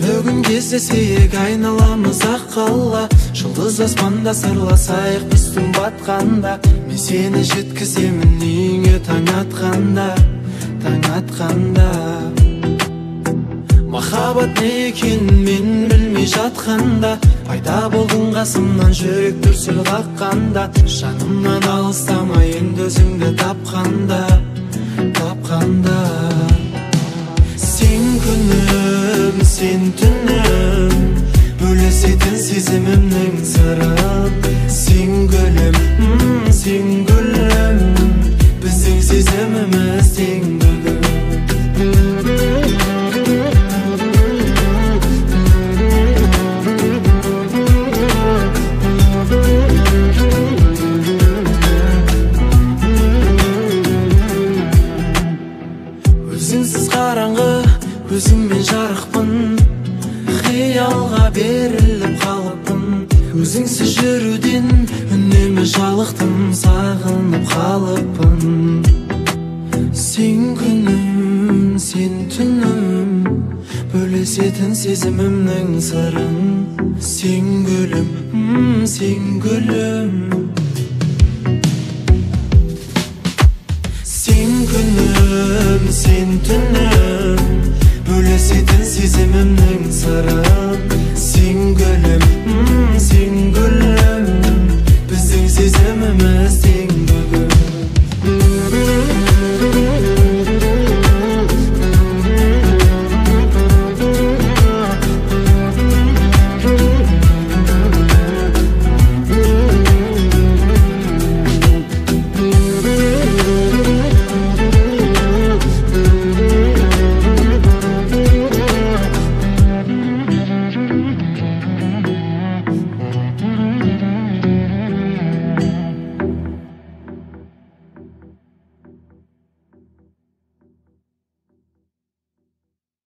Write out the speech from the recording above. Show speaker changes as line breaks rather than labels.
Бүгін кездесейік айналамыз ақ қала, жұлдыз аспанда сырласайық біздің батқанда. Мен сені жеткіземін үйіңе таң атқанда, таң атқанда. Махаббат не екенін мен білмей жатқанда, пайда болдың қасымнан жүрек дүрсіл қаққанда. Жанымнан алыстама енді өзіңді тапқанда, тапқанда. Сен күнім, сен түнім, бөлісетін сезімімнің сырын. Сен гүлім, сен гүлім, біздің сезіміміз тең бүгін. Өзіңсіз қараңғы, өзіңмен жарықпын, қиялға беріліп қалыппын. Өзіңсіз жүруден үнемі жалықтым, сағынып қалыппын. Сен күнім, сен түнім, бөлісетін сезімімнің сырын. Сен гүлім, сен гүлім. Сен күнім, сен түнім, бөлісетін сезімімнің сырын. Сен гүлім, сен гүлім.